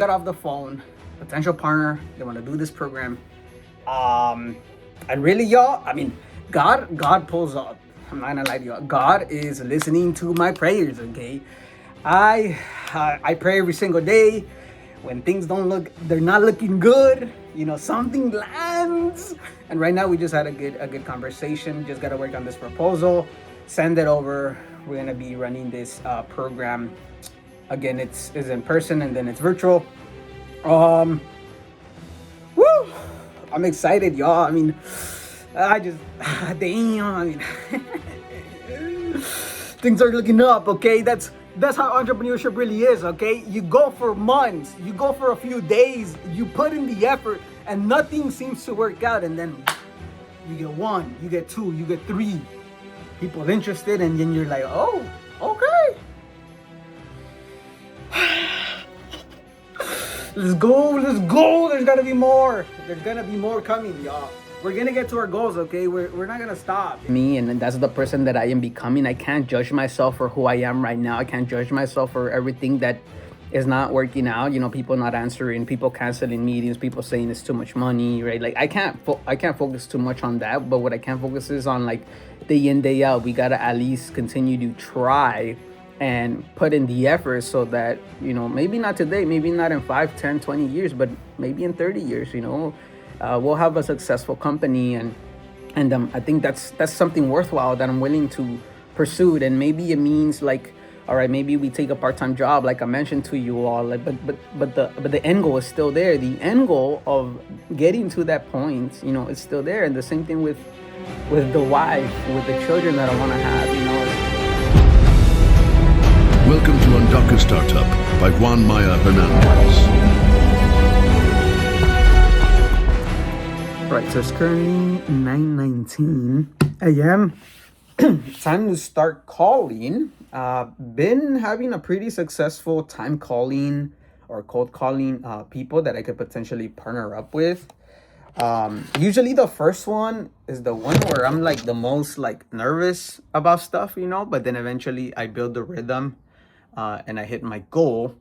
got off the phone, potential partner, they want to do this program. And really, y'all, I mean, God pulls up. I'm not gonna lie to y'all. God is listening to my prayers. Okay, I I pray every single day. When things they're not looking good. Something lands. And right now, we just had a good conversation. Just gotta work on this proposal, send it over. We're gonna be running this program. Again, it's in person and then it's virtual. Um, Woo! I'm excited, y'all. I mean, I just damn. I mean, things are looking up. Okay, that's how entrepreneurship really is. Okay, you go for months, you go for a few days, you put in the effort, and nothing seems to work out, and then you get one, you get two, you get three people interested, and then you're like, oh, okay. Let's go. There's gotta be more. There's gonna be more coming, y'all. We're gonna get to our goals, okay? We're not gonna stop. Me, and that's the person that I am becoming. I can't judge myself for who I am right now. I can't judge myself for everything that is not working out. People not answering, people canceling meetings, people saying it's too much money, right? Like I can't focus too much on that. But what I can focus is on like day in, day out. We gotta at least continue to try and put in the effort so that maybe not today, maybe not in 5, 10, 20 years, but maybe in 30 years, we'll have a successful company. And I think that's something worthwhile that I'm willing to pursue. And maybe it means like, all right, maybe we take a part-time job, like I mentioned to you all, like, but the end goal is still there. The end goal of getting to that point, it's still there. And the same thing with the wife, with the children that I want to have. Welcome to Undocumented Startup by Juan Hernandez. Right, so it's currently 9:19 a.m. Time to start calling. Been having a pretty successful time calling or cold calling people that I could potentially partner up with. Usually the first one is the one where I'm like the most like nervous about stuff, but then eventually I build the rhythm and I hit my goal.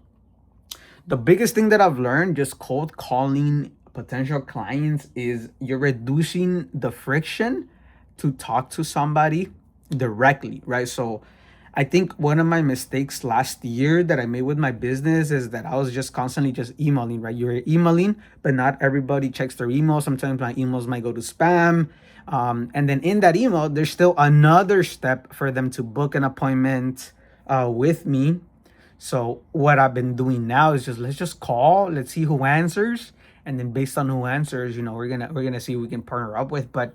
The biggest thing that I've learned just cold calling potential clients is you're reducing the friction to talk to somebody directly, right? So I think one of my mistakes last year that I made with my business is that I was just constantly just emailing, right? You're emailing, but not everybody checks their email. Sometimes my emails might go to spam. And then in that email, there's still another step for them to book an appointment with me. So what I've been doing now is let's just call, let's see who answers, and then based on who answers, we're gonna see who we can partner up with. But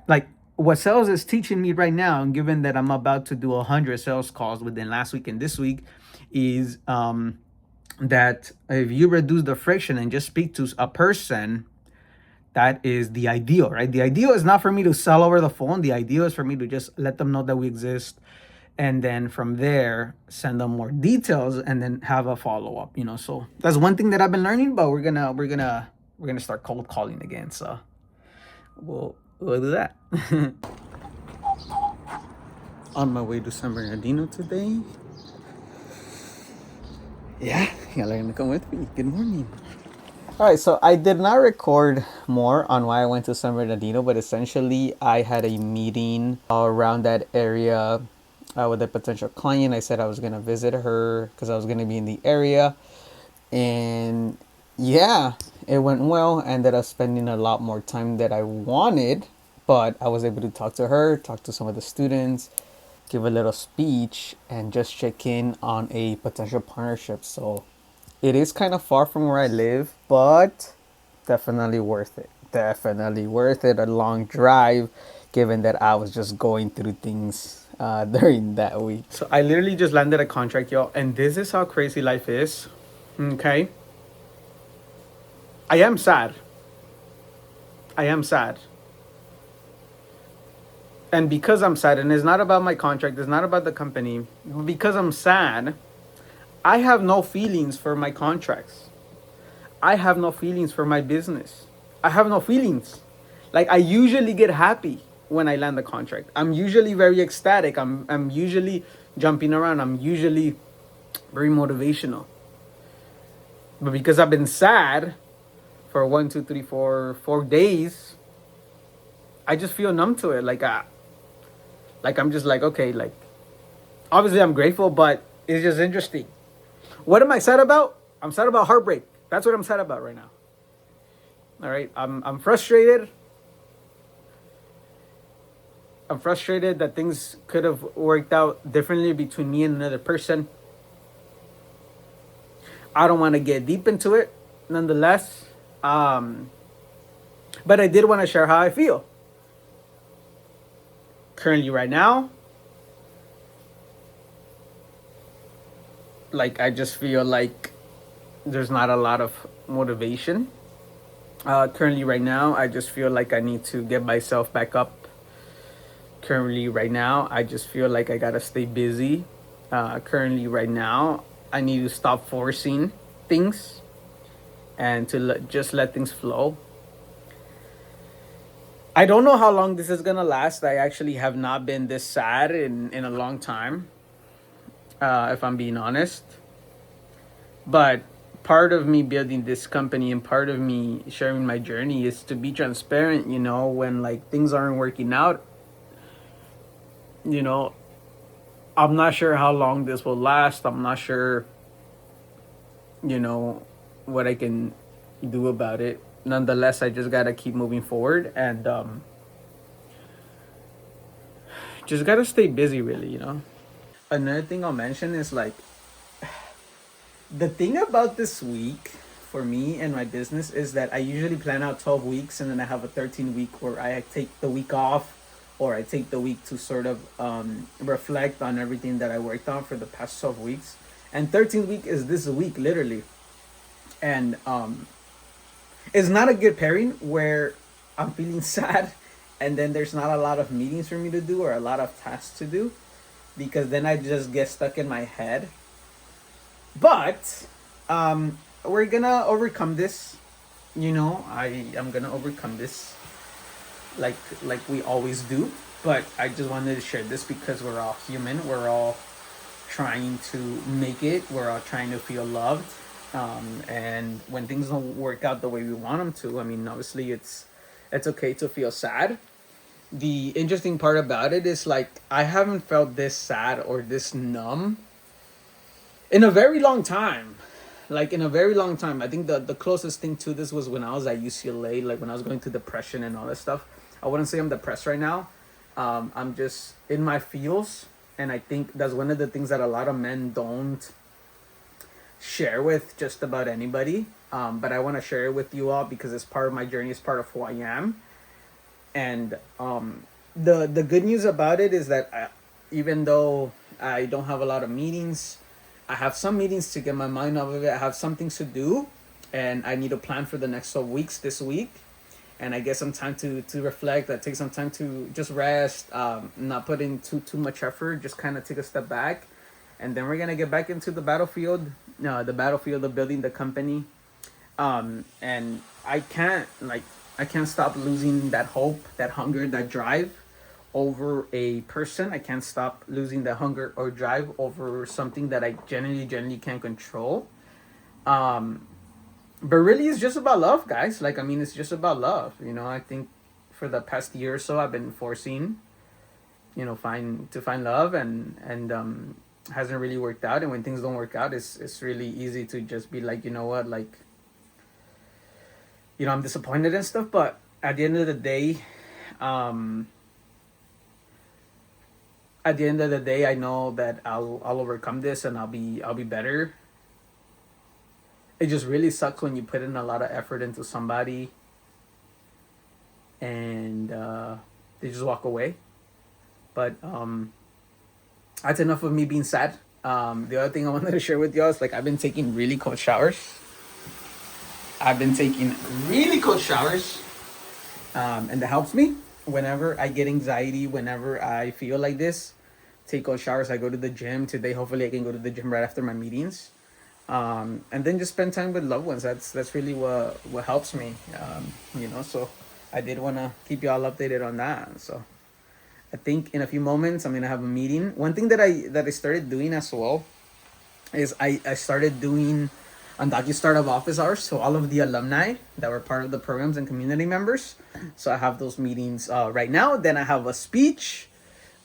like what sales is teaching me right now, and given that I'm about to do 100 sales calls within last week and this week, is that if you reduce the friction and just speak to a person, that is the ideal, right? The ideal is not for me to sell over the phone. The ideal is for me to just let them know that we exist, and then from there send them more details and then have a follow-up. So that's one thing that I've been learning, but we're gonna start cold calling again. So we'll do that. On my way to San Bernardino today. Yeah, y'all are gonna come with me. Good morning. All right, so I did not record more on why I went to San Bernardino, but essentially I had a meeting around that area with a potential client. I said I was gonna visit her because I was gonna be in the area, and yeah, it went well. I ended up spending a lot more time than I wanted, but I was able to talk to her, talk to some of the students, give a little speech, and just check in on a potential partnership. So it is kind of far from where I live, but definitely worth it. Definitely worth it. A long drive, given that I was just going through things during that week. So I literally just landed a contract, y'all, and this is how crazy life is. Okay. I am sad. And because I'm sad, and it's not about my contract, it's not about the company, because I'm sad, I have no feelings for my contracts. I have no feelings for my business. I have no feelings. Like, I usually get happy when I land the contract. I'm usually very ecstatic. I'm usually jumping around. I'm usually very motivational. But because I've been sad for 4 days, I just feel numb to it. Like I'm just like, okay, like obviously I'm grateful, but it's just interesting. What am I sad about? I'm sad about heartbreak. That's what I'm sad about right now. All right, I'm frustrated. I'm frustrated that things could have worked out differently between me and another person. I don't want to get deep into it, nonetheless. But I did want to share how I feel. Currently, right now, like I just feel like there's not a lot of motivation. Currently, right now, I just feel like I need to get myself back up. Currently, right now, I just feel like I gotta stay busy. Currently, right now, I need to stop forcing things and to just let things flow. I don't know how long this is gonna last. I actually have not been this sad in a long time, if I'm being honest. But part of me building this company and part of me sharing my journey is to be transparent, when like things aren't working out. You know, I'm not sure how long this will last. I'm not sure, what I can do about it. Nonetheless, I just gotta keep moving forward and just gotta stay busy, really. Another thing I'll mention is like the thing about this week for me and my business is that I usually plan out 12 weeks and then I have a 13 week where I take the week off or I take the week to sort of reflect on everything that I worked on for the past 12 weeks. And 13th week is this week, literally. And it's not a good pairing where I'm feeling sad and then there's not a lot of meetings for me to do or a lot of tasks to do, because then I just get stuck in my head. But we're gonna overcome this. I'm gonna overcome this like we always do. But I just wanted to share this because we're all human. We're all trying to make it. We're all trying to feel loved. And when things don't work out the way we want them to, I mean, obviously it's okay to feel sad. The interesting part about it is like I haven't felt this sad or this numb in a very long time. Like in a very long time. I think the closest thing to this was when I was at UCLA, like when I was going through depression and all that stuff. I wouldn't say I'm depressed right now. I'm just in my feels, and I think that's one of the things that a lot of men don't share with just about anybody. But I want to share it with you all because it's part of my journey, it's part of who I am. And the good news about it is that even though I don't have a lot of meetings, I have some meetings to get my mind off of it. I have some things to do, and I need to plan for the next 12 weeks this week. And I get some time to reflect. I take some time to just rest, not put in too much effort, just kind of take a step back. And then we're going to get back into the battlefield of building the company. And I can't stop losing that hope, that hunger, that drive over a person. I can't stop losing the hunger or drive over something that I genuinely can't control. But really it's just about love, guys. Like, I mean, it's just about love. I think for the past year or so I've been forcing, find love and hasn't really worked out. And when things don't work out, it's really easy to just be like, you know what, like, I'm disappointed and stuff. But at the end of the day, I know that I'll overcome this and I'll be better. It just really sucks when you put in a lot of effort into somebody and they just walk away. But that's enough of me being sad. The other thing I wanted to share with y'all is like I've been taking really cold showers. And that helps me whenever I get anxiety, whenever I feel like this. Take cold showers. I go to the gym today. Hopefully I can go to the gym right after my meetings. And then just spend time with loved ones. That's really what helps me. So I did want to keep y'all updated on that. So I think in a few moments I'm gonna have a meeting. One thing that I started doing as well is I started doing Undocumented startup office hours to all of the alumni that were part of the programs and community members. So I have those meetings right now. Then I have a speech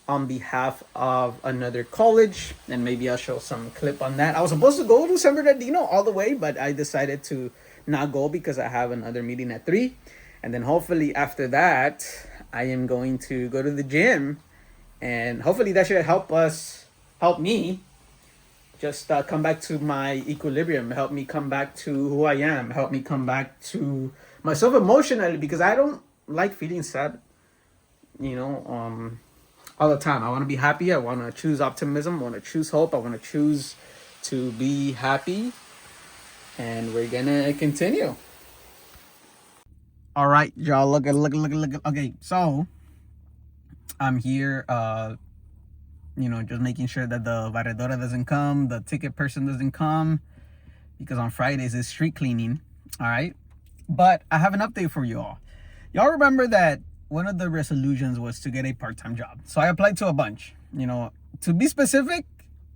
on behalf of another college, and maybe I'll show some clip on that. I was supposed to go to San Bernardino all the way, but I decided to not go because I have another meeting at 3. And then hopefully after that, I am going to go to the gym, and hopefully that should help me just come back to my equilibrium, help me come back to who I am, help me come back to myself emotionally, because I don't like feeling sad, all the time. I want to be happy. I want to choose optimism. I want to choose hope. I want to choose to be happy. And we're going to continue. All right, y'all. Look. Okay, so I'm here, just making sure that the barredora doesn't come, the ticket person doesn't come, because on Fridays is street cleaning. All right. But I have an update for you all. Y'all remember that one of the resolutions was to get a part-time job. So I applied to a bunch, to be specific,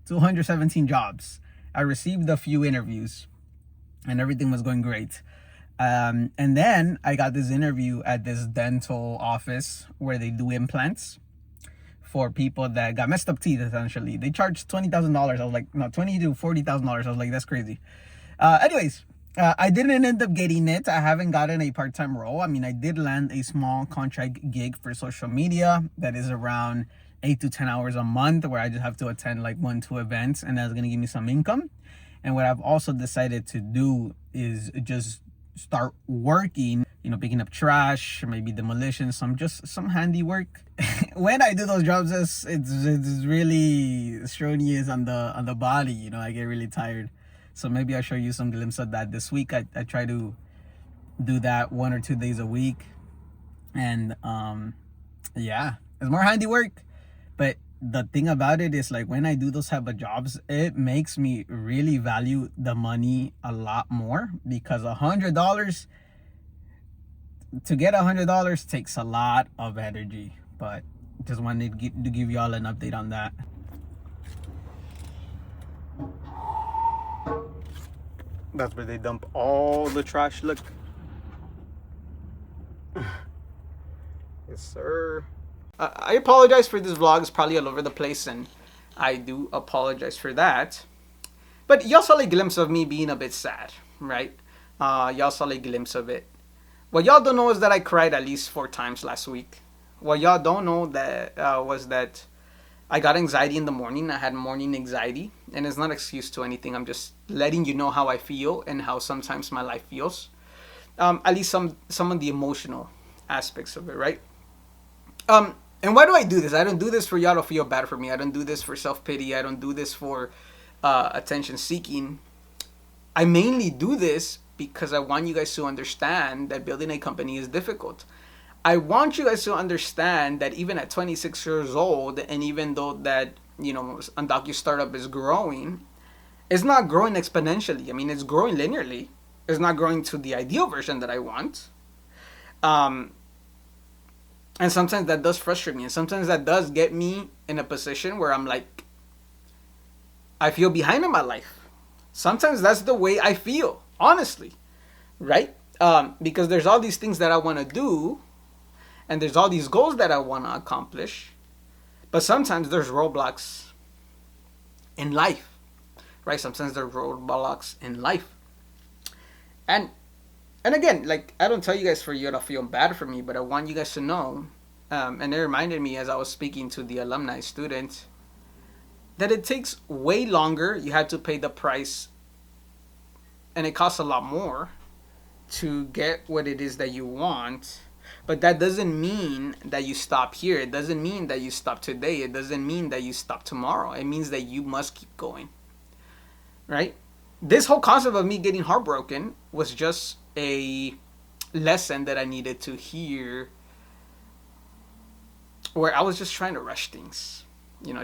217 jobs. I received a few interviews and everything was going great. And then I got this interview at this dental office where they do implants for people that got messed up teeth, essentially. They charged $20,000. I was like, no, $20,000 to $40,000. I was like, that's crazy. Anyways, I didn't end up getting it. I haven't gotten a part-time role. I mean, I did land a small contract gig for social media that is around 8 to 10 hours a month, where I just have to attend like 1-2 events, and that's going to give me some income. And what I've also decided to do is just start working, picking up trash, maybe demolition, some handiwork. When I do those jobs, it's really strenuous on the body. I get really tired. So maybe I'll show you some glimpse of that this week. I try to do that 1 or 2 days a week. And it's more handiwork. But the thing about it is, like, when I do those type of jobs, it makes me really value the money a lot more, because $100, to get $100 takes a lot of energy. But just wanted to give y'all an update on that. That's where they dump all the trash. Look. Yes, sir. I apologize for this vlog. It's probably all over the place, and I do apologize for that. But y'all saw a glimpse of me being a bit sad, right? Y'all saw a glimpse of it. What y'all don't know is that I cried at least 4 times last week. What y'all don't know was that I got anxiety in the morning. I had morning anxiety, and it's not an excuse to anything. I'm just letting you know how I feel and how sometimes my life feels. At least some of the emotional aspects of it, right? And why do I do this? I don't do this for y'all to feel bad for me. I don't do this for self-pity. I don't do this for attention seeking. I mainly do this because I want you guys to understand that building a company is difficult. I want you guys to understand that even at 26 years old, and even though that, Undocumented startup is growing, it's not growing exponentially. I mean, it's growing linearly. It's not growing to the ideal version that I want. And sometimes that does frustrate me. And sometimes that does get me in a position where I'm like, I feel behind in my life. Sometimes that's the way I feel, honestly, right? Because there's all these things that I want to do, and there's all these goals that I want to accomplish. But sometimes there's roadblocks in life, right? Sometimes there's roadblocks in life. And again, like, I don't tell you guys for you to feel bad for me, but I want you guys to know, and it reminded me as I was speaking to the alumni student, that it takes way longer. You have to pay the price, and it costs a lot more to get what it is that you want. But that doesn't mean that you stop here. It doesn't mean that you stop today. It doesn't mean that you stop tomorrow. It means that you must keep going, right? This whole concept of me getting heartbroken was just a lesson that I needed to hear, where I was just trying to rush things.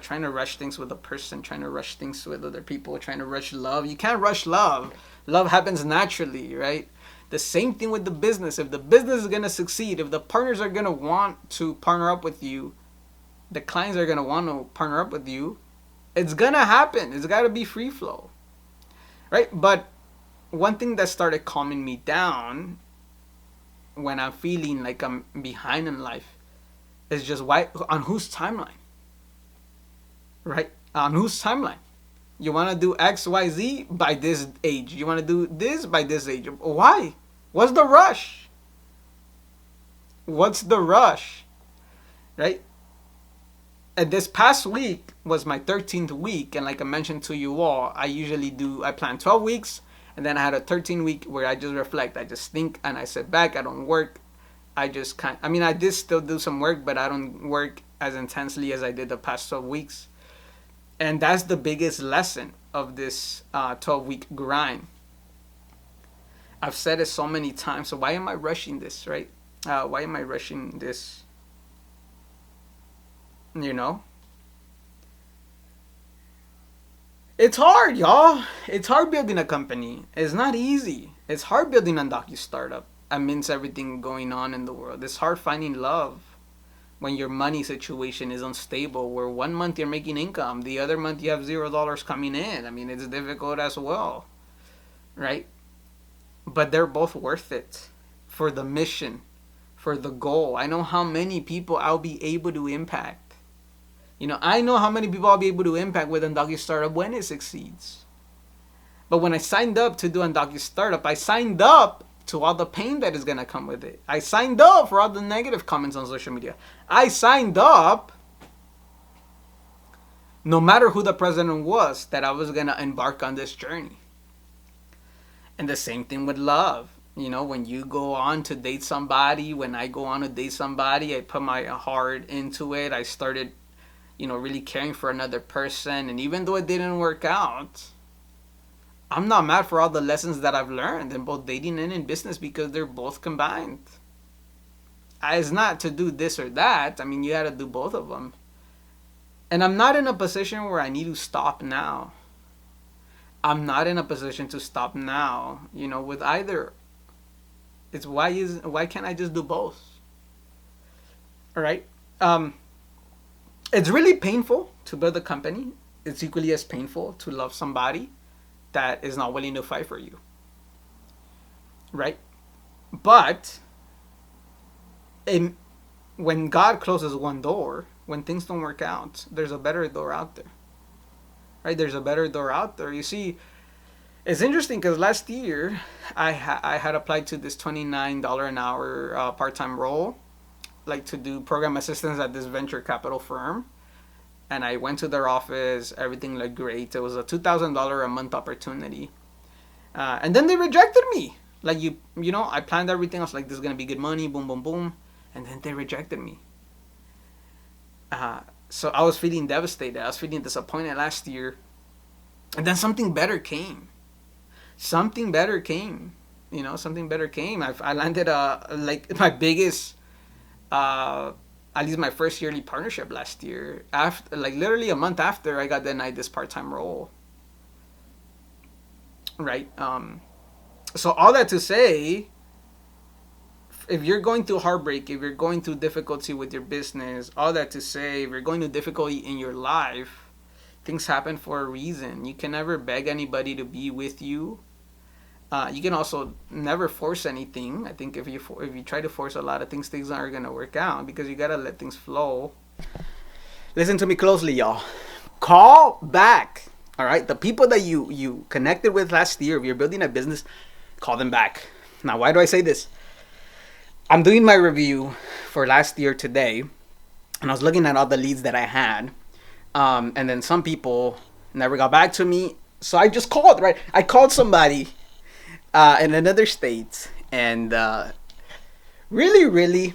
Trying to rush things with a person, trying to rush things with other people, trying to rush love. You can't rush love. Love happens naturally, right? The same thing with the business. If the business is going to succeed, if the partners are going to want to partner up with you, the clients are going to want to partner up with you, it's going to happen. It's got to be free flow, right? But one thing that started calming me down when I'm feeling like I'm behind in life is just why, on whose timeline, right? On whose timeline? You want to do X, Y, Z by this age. You want to do this by this age. Why? What's the rush? What's the rush? Right? And this past week was my 13th week. And like I mentioned to you all, I plan 12 weeks. And then I had a 13 week where I just reflect. I just think and I sit back. I don't work. I did still do some work, but I don't work as intensely as I did the past 12 weeks. And that's the biggest lesson of this 12-week grind. I've said it so many times. So why am I rushing this, right? Why am I rushing this? You know? It's hard, y'all. It's hard building a company. It's not easy. It's hard building a startup amidst everything going on in the world. It's hard finding love when your money situation is unstable, where 1 month you're making income, the other month you have $0 coming in. I mean, it's difficult as well, right? But they're both worth it for the mission, for the goal. I know how many people I'll be able to impact. I know how many people I'll be able to impact with Undocumented Startup when it succeeds. But when I signed up to do Undocumented Startup, I signed up to all the pain that is going to come with it. I signed up for all the negative comments on social media. I signed up, no matter who the president was, that I was going to embark on this journey. And the same thing with love. When you go on to date somebody, when I go on to date somebody, I put my heart into it. I started, really caring for another person. And even though it didn't work out, I'm not mad for all the lessons that I've learned in both dating and in business, because they're both combined. It's not to do this or that. I mean, you got to do both of them. And I'm not in a position where I need to stop now. I'm not in a position to stop now, with either. It's why can't I just do both? All right. It's really painful to build a company. It's equally as painful to love somebody that is not willing to fight for you, right? But when God closes one door, when things don't work out, there's a better door out there, right? There's a better door out there. You see, it's interesting because last year I had applied to this $29 an hour part-time role, like to do program assistance at this venture capital firm. And I went to their office. Everything looked great. It was a $2,000 a month opportunity. And then they rejected me. Like, I planned everything. I was like, this is going to be good money. Boom, boom, boom. And then they rejected me. So I was feeling devastated. I was feeling disappointed last year. And then something better came. Something better came. I landed my biggest... at least my first yearly partnership last year. After, literally a month after I got denied this part-time role. Right? So all that to say, if you're going through heartbreak, if you're going through difficulty with your business, all that to say, if you're going through difficulty in your life, things happen for a reason. You can never beg anybody to be with you. You can also never force anything. I think if you try to force a lot of things aren't going to work out, because you got to let things flow. Listen to me closely, y'all. Call back. All right? The people that you connected with last year, if you're building a business, call them back. Now, why do I say this? I'm doing my review for last year today, and I was looking at all the leads that I had. And then some people never got back to me. So I just called, right? I called somebody in another state, and really,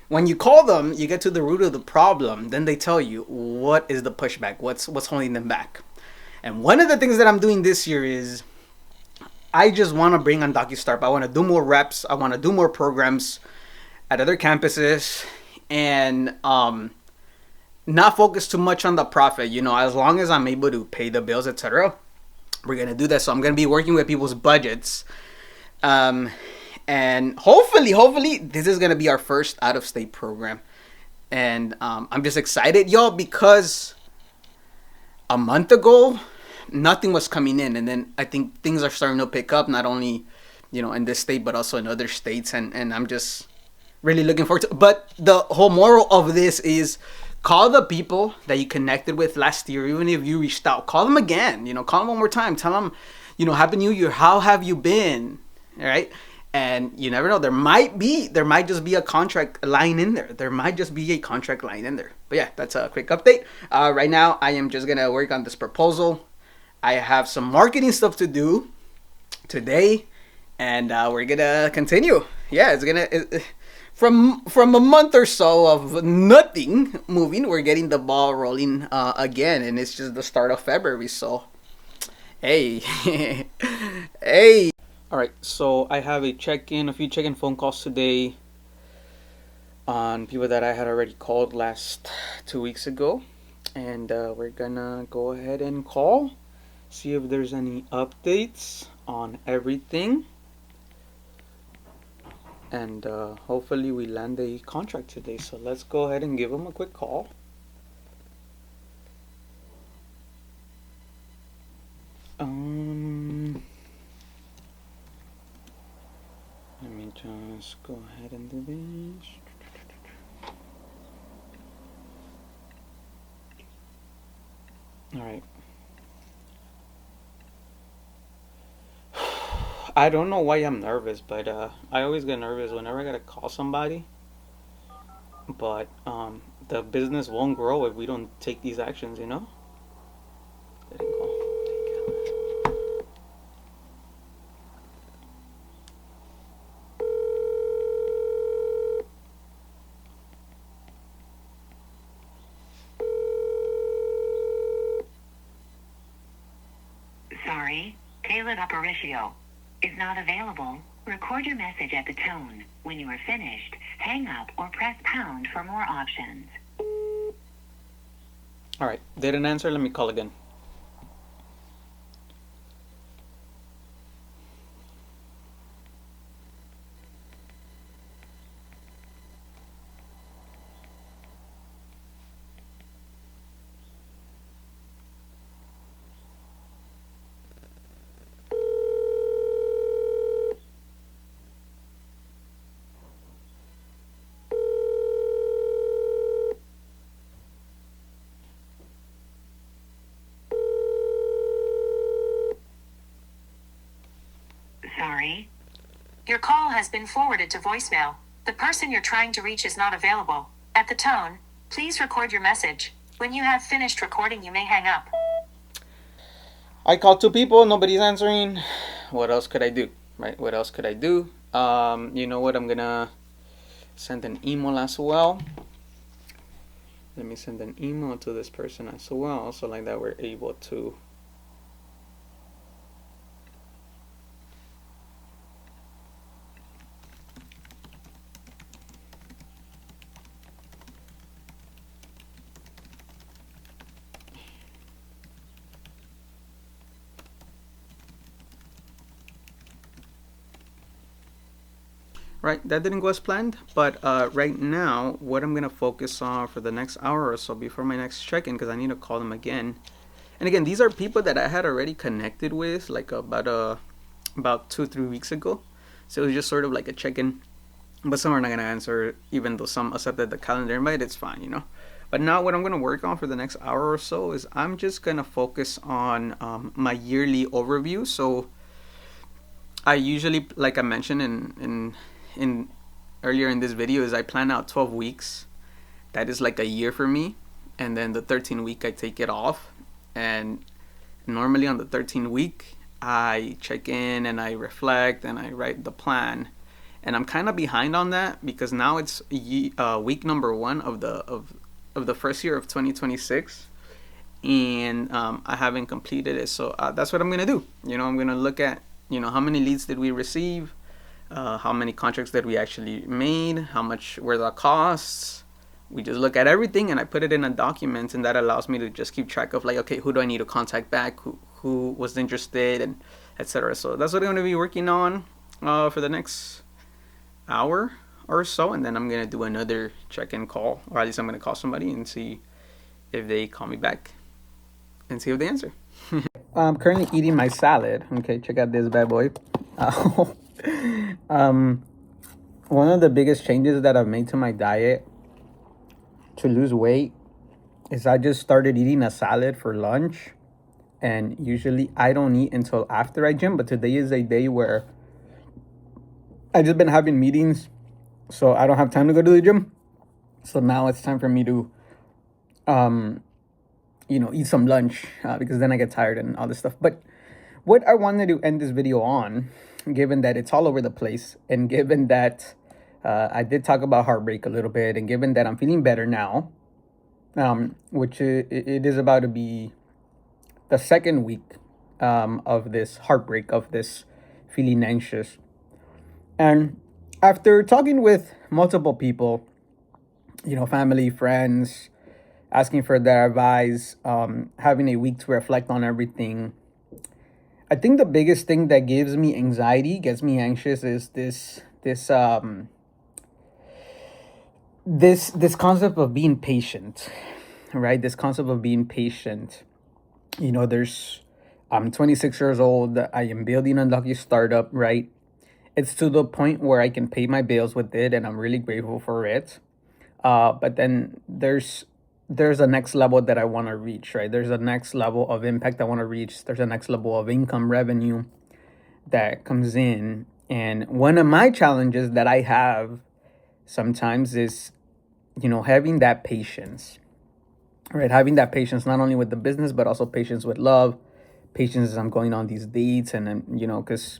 when you call them, you get to the root of the problem. Then they tell you what is the pushback, what's holding them back. And one of the things that I'm doing this year is I just want to bring on DocuStartup. I want to do more reps. I want to do more programs at other campuses, and not focus too much on the profit. As long as I'm able to pay the bills, etc., we're going to do that. So I'm going to be working with people's budgets. And hopefully, this is going to be our first out-of-state program. And I'm just excited, y'all, because a month ago, nothing was coming in, and then I think things are starting to pick up, not only in this state but also in other states, and I'm just really looking forward to. But the whole moral of this is, call the people that you connected with last year, even if you reached out. Call them again. Call them one more time. Tell them, Happy New Year. How have you been? All right. And you never know. There might just be a contract line in there. There might just be a contract line in there. But yeah, that's a quick update. Right now, I am just gonna work on this proposal. I have some marketing stuff to do today, and we're gonna continue. Yeah, it's gonna. From a month or so of nothing moving, we're getting the ball rolling again, and it's just the start of February. So, hey, hey. All right, so I have a few check-in phone calls today on people that I had already called last 2 weeks ago, and we're gonna go ahead and call, see if there's any updates on everything. And hopefully we land a contract today. So let's go ahead and give them a quick call. Let me just go ahead and do this. All right. I don't know why I'm nervous, but I always get nervous whenever I gotta call somebody. But the business won't grow if we don't take these actions, Letting go. Sorry, Caleb Aparicio is not available. Record your message at the tone. When you are finished, hang up or press pound for more options. All right, didn't answer. Let me call again. Sorry. Your call has been forwarded to voicemail. The person you're trying to reach is not available. At the tone, please record your message. When you have finished recording, you may hang up. I called 2 people, nobody's answering. What else could I do? Right? What else could I do? You know what? I'm gonna send an email as well. Let me send an email to this person as well, so like that we're able to Right, that didn't go as planned, but right now, what I'm gonna focus on for the next hour or so before my next check-in, because I need to call them again. And again, these are people that I had already connected with, like about 2-3 weeks ago. So it was just sort of like a check-in. But some are not gonna answer, even though some accepted the calendar invite. It's fine, But now what I'm gonna work on for the next hour or so is I'm just gonna focus on my yearly overview. So I usually, like I mentioned in earlier in this video, is I plan out 12 weeks. That is like a year for me, and then the 13th week I take it off. And normally on the 13th week I check in and I reflect and I write the plan. And I'm kind of behind on that because now it's week number 1 of the first year of 2026, and I haven't completed it. So that's what I'm gonna do. I'm gonna look at how many leads did we receive, how many contracts that we actually made, how much were the costs. We just look at everything and I put it in a document, and that allows me to just keep track of, like, okay, who do I need to contact back, who was interested, and etc. So that's what I'm going to be working on for the next hour or so, and then I'm going to do another check-in call, or at least I'm going to call somebody and see if they call me back and see if they answer. I'm currently eating my salad. Okay, check out this bad boy. Uh, um, one of the biggest changes that I've made to my diet to lose weight is I just started eating a salad for lunch. And usually I don't eat until after I gym, but today is a day where I just been having meetings, so I don't have time to go to the gym. So now it's time for me to, eat some lunch because then I get tired and all this stuff. But what I wanted to end this video on, given that it's all over the place, and given that I did talk about heartbreak a little bit, and given that I'm feeling better now, which it is about to be the second week of this heartbreak, of this feeling anxious. And after talking with multiple people, family, friends, asking for their advice, having a week to reflect on everything, I think the biggest thing that gives me anxiety, gets me anxious, is this concept of being patient, right? This concept of being patient. I'm 26 years old. I am building a lucky startup, right? It's to the point where I can pay my bills with it, and I'm really grateful for it. But then there's a next level that I want to reach, right? There's a next level of impact I want to reach. There's a next level of income revenue that comes in. And one of my challenges that I have sometimes is, having that patience, right? Having that patience not only with the business, but also patience with love, patience as I'm going on these dates. And then, because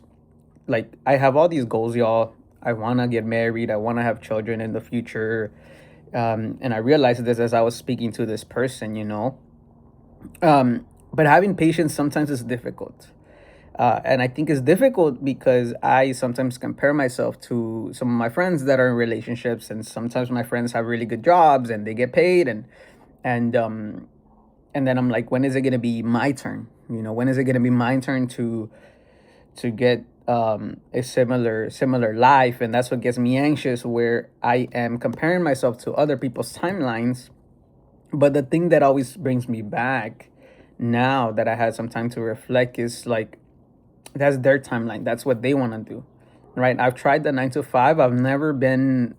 like I have all these goals, y'all. I want to get married. I want to have children in the future. And I realized this as I was speaking to this person, but having patience sometimes is difficult. And I think it's difficult because I sometimes compare myself to some of my friends that are in relationships, and sometimes my friends have really good jobs and they get paid, and then I'm like, when is it gonna be my turn? When is it gonna be my turn to get a similar life? And that's what gets me anxious, where I am comparing myself to other people's timelines. But the thing that always brings me back, now that I had some time to reflect, is like, that's their timeline. That's what they want to do, right? I've tried the 9 to 5. I've never been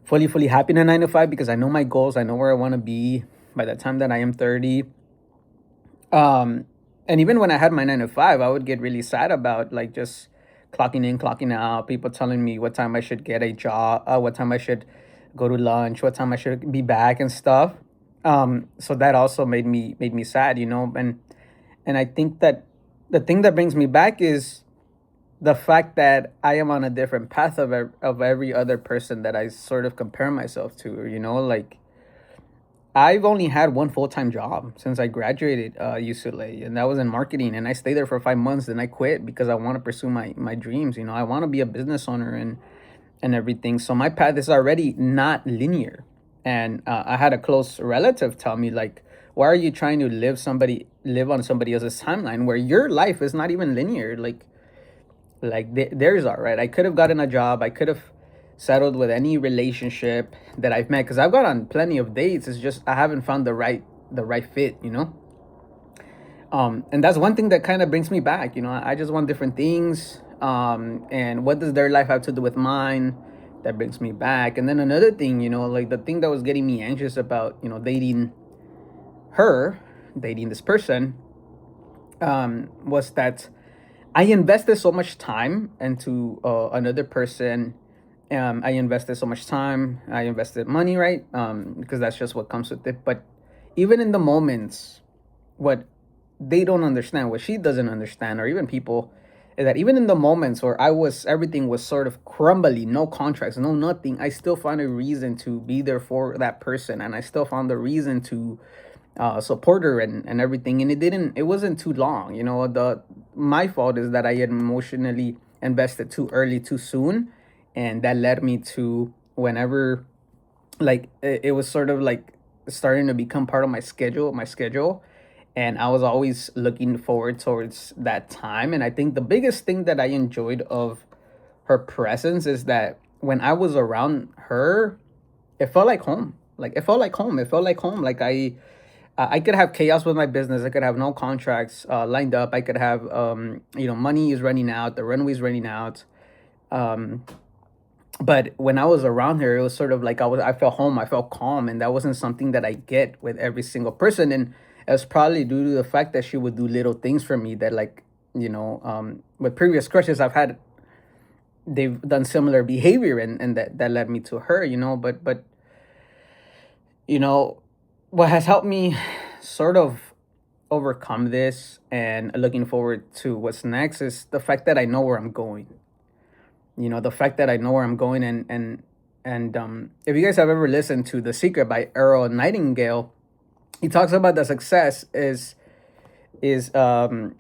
fully happy in a 9 to 5 because I know my goals. I know where I want to be by the time that I am 30. And even when I had my 9 to 5, I would get really sad about like just clocking in, clocking out, people telling me what time I should get a job, what time I should go to lunch, what time I should be back and stuff. So that also made me sad, and I think that the thing that brings me back is the fact that I am on a different path of every other person that I sort of compare myself to, like I've only had one full-time job since I graduated UCLA, and that was in marketing, and I stayed there for 5 months, then I quit because I want to pursue my dreams. I want to be a business owner and everything. So my path is already not linear. And I had a close relative tell me, like, why are you trying to live on somebody else's timeline where your life is not even linear? Theirs are, right? I could have gotten a job. I could have settled with any relationship that I've met, because I've gone on plenty of dates. It's just I haven't found the right fit, and that's one thing that kind of brings me back. I just want different things. And what does their life have to do with mine? That brings me back. And then another thing, like the thing that was getting me anxious about, dating this person, was that I invested so much time into another person. I invested so much time. I invested money, right? Because that's just what comes with it. But even in the moments, what they don't understand, what she doesn't understand, or even people, is that even in the moments where everything was sort of crumbly, no contracts, no nothing, I still found a reason to be there for that person, and I still found a reason to support her and everything. And it wasn't too long. My fault is that I had emotionally invested too early, too soon, and that led me to whenever, like, it was sort of like starting to become part of my schedule, and I was always looking forward towards that time. And I think the biggest thing that I enjoyed of her presence is that when I was around her, it felt like home. Like, it felt like home. It felt like home. Like I could have chaos with my business. I could have no contracts lined up. I could have, money is running out, the runway is running out. Um, but when I was around her, it was sort of like I felt home, I felt calm, and that wasn't something that I get with every single person. And it's probably due to the fact that she would do little things for me that, like, with previous crushes I've had, they've done similar behavior, and that led me to her, but you know what has helped me sort of overcome this and looking forward to what's next is the fact that I know where I'm going. The fact that I know where I'm going, and if you guys have ever listened to The Secret by Earl Nightingale, he talks about the success is um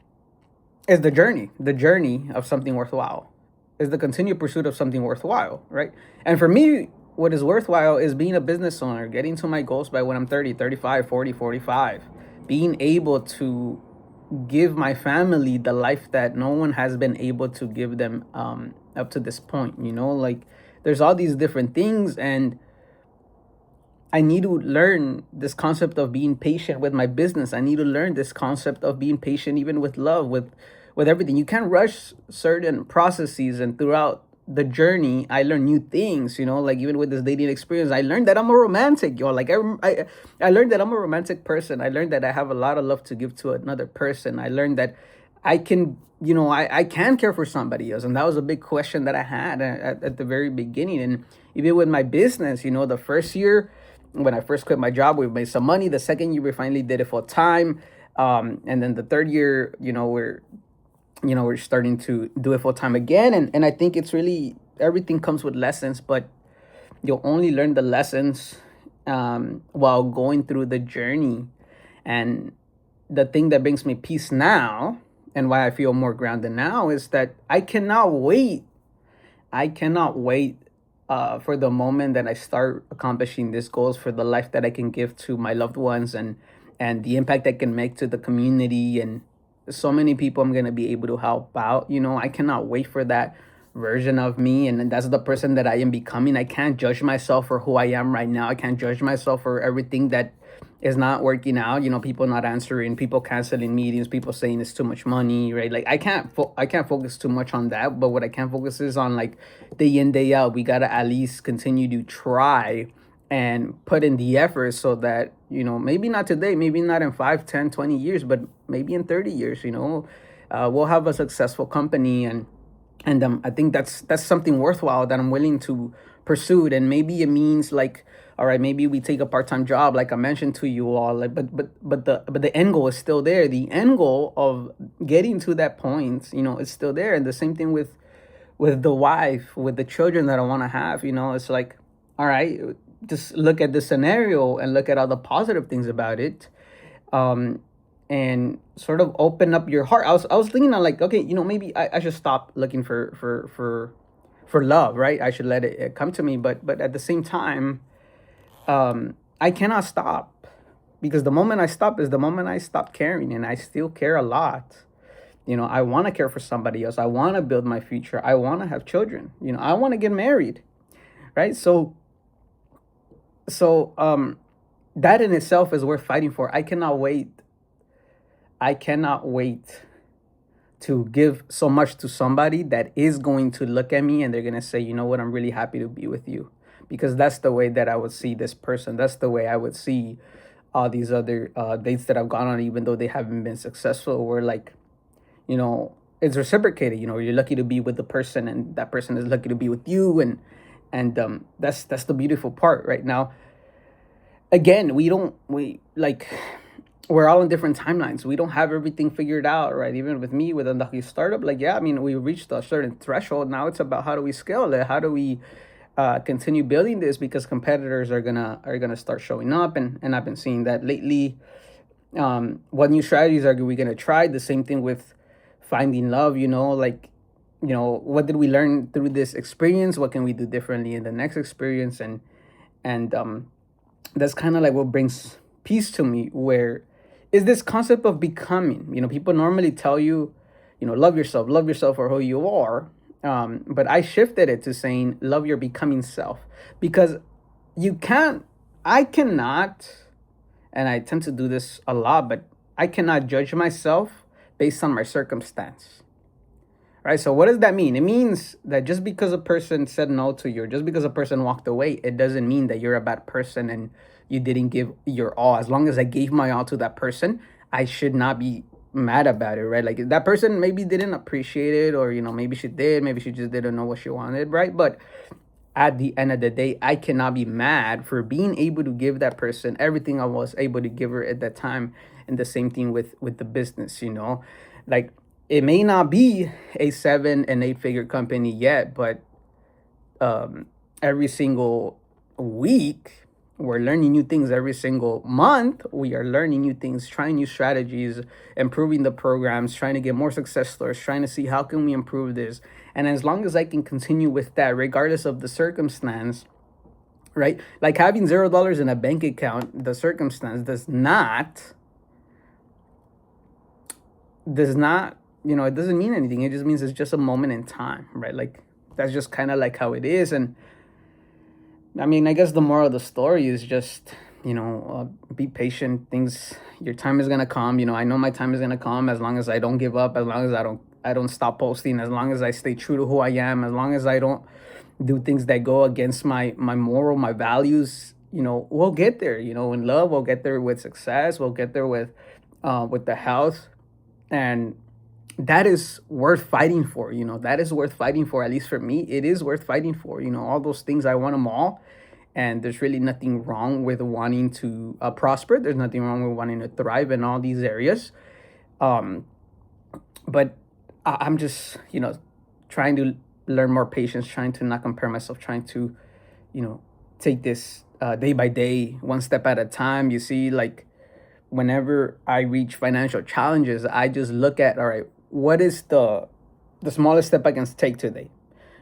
is the journey of something worthwhile, is the continued pursuit of something worthwhile, right? And for me, what is worthwhile is being a business owner, getting to my goals by when I'm 30, 35, 40, 45, being able to give my family the life that no one has been able to give them up to this point. Like, there's all these different things, and I need to learn this concept of being patient with my business. I need to learn this concept of being patient even with love, with everything. You can't rush certain processes, and throughout the journey, I learn new things. Like, even with this dating experience, I learned that I'm a romantic, yo. Like, I learned that I'm a romantic person. I learned that I have a lot of love to give to another person. I learned that I can, I can care for somebody else, and that was a big question that I had at the very beginning. And even with my business, the first year, when I first quit my job, we made some money. The second year, we finally did it full time, and then the third year, we're starting to do it full time again. And I think it's really, everything comes with lessons, but you'll only learn the lessons while going through the journey. And the thing that brings me peace now, and why I feel more grounded now, is that I cannot wait. For the moment that I start accomplishing these goals, for the life that I can give to my loved ones, and the impact I can make to the community, and so many people I'm gonna be able to help out. I cannot wait for that version of me, and that's the person that I am becoming. I can't judge myself for who I am right now. I can't judge myself for everything that is not working out. People not answering, people canceling meetings, people saying it's too much money, right? Like, I can't focus too much on that. But what I can focus is on, like, day in, day out, we gotta at least continue to try and put in the effort, so that, maybe not today, maybe not in 5, 10, 20 years, but maybe in 30 years, we'll have a successful company. And I think that's something worthwhile that I'm willing to pursue. And maybe it means, like, all right, maybe we take a part-time job, like I mentioned to you all. Like, but the end goal is still there. The end goal of getting to that point, is still there. And the same thing with the wife, with the children that I want to have. It's like, all right, just look at the scenario and look at all the positive things about it. And sort of open up your heart. I was thinking of, like, okay, maybe I should stop looking for love, right? I should let it come to me. But at the same time, I cannot stop, because the moment I stop is the moment I stop caring, and I still care a lot. I want to care for somebody else. I want to build my future. I want to have children. I want to get married, right? So that in itself is worth fighting for. I cannot wait to give so much to somebody that is going to look at me and they're going to say, you know what, I'm really happy to be with you. Because that's the way that I would see this person. That's the way I would see all these other dates that I've gone on, even though they haven't been successful. Where, like, it's reciprocated. You're lucky to be with the person, and that person is lucky to be with you. And that's the beautiful part right now. Again, we're all in different timelines. We don't have everything figured out, right? Even with me, with Undocumented startup, like, yeah, I mean, we reached a certain threshold. Now it's about, how do we scale it? How do we continue building this? Because competitors are gonna start showing up, and I've been seeing that lately. What new strategies are we gonna try? The same thing with finding love. What did we learn through this experience? What can we do differently in the next experience? And that's kind of like what brings peace to me, where is this concept of becoming. People normally tell you, love yourself for who you are. But I shifted it to saying, love your becoming self, because I cannot, and I tend to do this a lot, but I cannot judge myself based on my circumstance. Right? So what does that mean? It means that just because a person said no to you, or just because a person walked away, it doesn't mean that you're a bad person and you didn't give your all. As long as I gave my all to that person, I should not be mad about it, right? Like that person maybe didn't appreciate it, or maybe she did, maybe she just didn't know what she wanted, right? But at the end of the day, I cannot be mad for being able to give that person everything I was able to give her at that time. And the same thing with the business, like it may not be a 7 and 8 figure company yet, but every single week we're learning new things. Every single month we are learning new things, trying new strategies, improving the programs, trying to get more success stories, trying to see how can we improve this. And as long as I can continue with that, regardless of the circumstance, right? Like having $0 in a bank account, the circumstance does not, it doesn't mean anything. It just means it's just a moment in time, right? Like that's just kind of like how it is. And I mean, I guess the moral of the story is just, be patient. Your time is gonna come. I know my time is gonna come as long as I don't give up, as long as I don't stop posting, as long as I stay true to who I am, as long as I don't do things that go against my moral, my values. We'll get there. In love, we'll get there with success. We'll get there with the health, and that is worth fighting for. That is worth fighting for. At least for me, it is worth fighting for. All those things, I want them all. And there's really nothing wrong with wanting to prosper. There's nothing wrong with wanting to thrive in all these areas. But I'm just, trying to learn more patience, trying to not compare myself, trying to, take this day by day, one step at a time. You see, like whenever I reach financial challenges, I just look at, all right, what is the smallest step I can take today?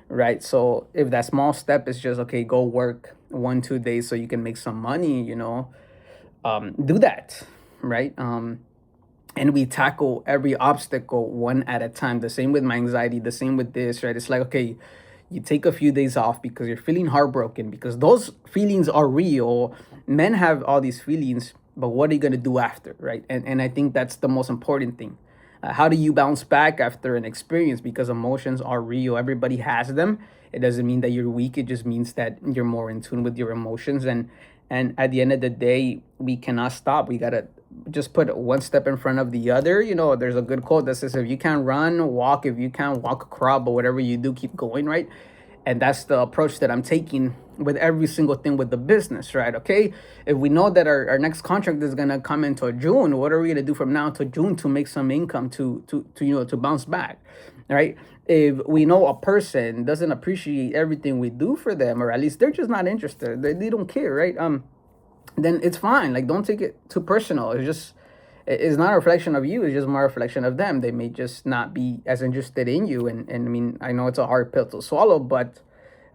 Right. So if that small step is just, okay, go work 1-2 days so you can make some money, do that. Right. And we tackle every obstacle one at a time. The same with my anxiety, the same with this, right? It's like, okay, you take a few days off because you're feeling heartbroken, because those feelings are real. Men have all these feelings, but what are you going to do after, right? And I think that's the most important thing. How do you bounce back after an experience? Because emotions are real. Everybody has them. It doesn't mean that you're weak. It just means that you're more in tune with your emotions. And at the end of the day, we cannot stop. We got to just put one step in front of the other. There's a good quote that says, if you can't run, walk. If you can't walk, crawl. But whatever you do, keep going, right? And that's the approach that I'm taking with every single thing with the business, right? Okay, if we know that our next contract is gonna come into June, what are we gonna do from now to June to make some income to bounce back, right? If we know a person doesn't appreciate everything we do for them, or at least they're just not interested, they don't care, right? Then it's fine. Like, don't take it too personal. It's not a reflection of you. It's just more a reflection of them. They may just not be as interested in you. And I mean, I know it's a hard pill to swallow, but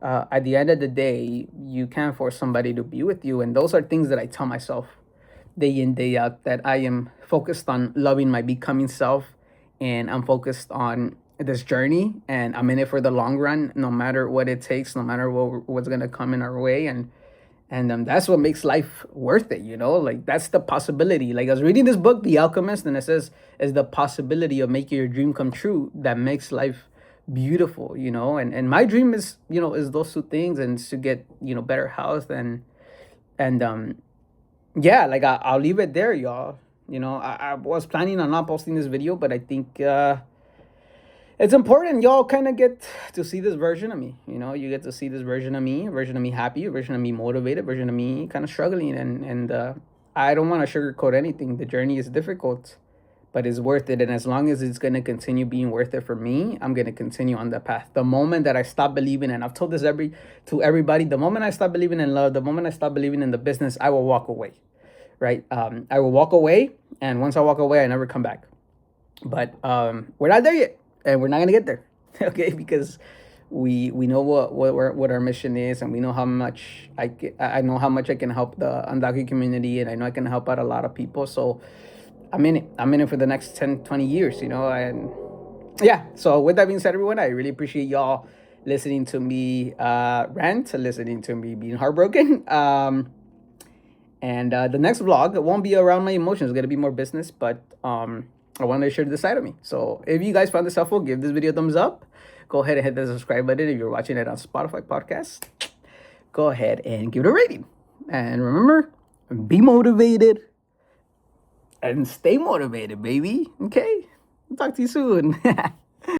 at the end of the day, you can't force somebody to be with you. And those are things that I tell myself day in, day out, that I am focused on loving my becoming self, and I'm focused on this journey, and I'm in it for the long run, no matter what it takes, no matter what's going to come in our way. And that's what makes life worth it, like that's the possibility. Like I was reading this book, The Alchemist, and it says is the possibility of making your dream come true that makes life beautiful, and my dream is, is those two things, and to get, better health and yeah, like I'll leave it there, y'all. I was planning on not posting this video, but I think it's important y'all kind of get to see this version of me. You get to see this version of me, happy, version of me motivated, version of me kind of struggling. And I don't want to sugarcoat anything. The journey is difficult, but it's worth it. And as long as it's going to continue being worth it for me, I'm going to continue on that path. The moment that I stop believing, and I've told this to everybody, the moment I stop believing in love, the moment I stop believing in the business, I will walk away, right? I will walk away. And once I walk away, I never come back. But we're not there yet. And we're not gonna get there, okay? Because we know what our mission is, and we know how much I know how much I can help the undocumented community, and I know I can help out a lot of people. So I'm in it for the next 10, 20 years, and yeah. So with that being said, everyone, I really appreciate y'all listening to me rant, listening to me being heartbroken. And the next vlog won't be around my emotions. It's gonna be more business, but I want to share this side of me. So if you guys found this helpful, give this video a thumbs up. Go ahead and hit the subscribe button if you're watching it on Spotify podcast. Go ahead and give it a rating. And remember, be motivated and stay motivated, baby. Okay? I'll talk to you soon.